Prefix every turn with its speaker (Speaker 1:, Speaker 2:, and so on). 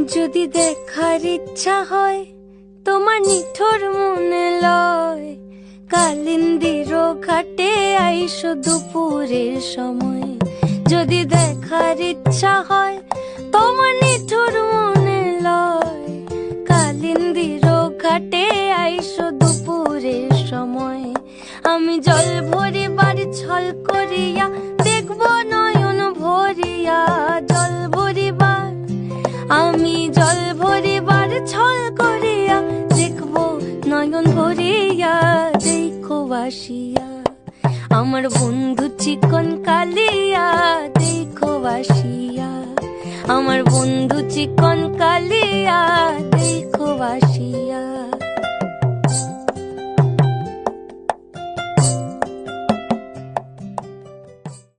Speaker 1: যদি দেখার ইচ্ছা হয় তোমার নিঠুর মনে লয়, কালিন্দির ঘাটে আইসো দুপুরের সময়। যদি দেখার ইচ্ছা হয় তোমার নিঠুর মনে লয়, কালিন্দির ঘাটে আইসো দুপুরের সময়। আমি জল ভরিবার ছল করিয়া দেখব নয়ন ভরিয়া, জল ভরিবার আমি জল ভরিবার ছল করিয়া দেখব নয়ন ভরিয়া। দেখো আসিয়া আমার বন্ধু চিকন কালিয়া, দেখো আসিয়া আমার বন্ধু চিকন কালিয়া, দেখো আসিয়া।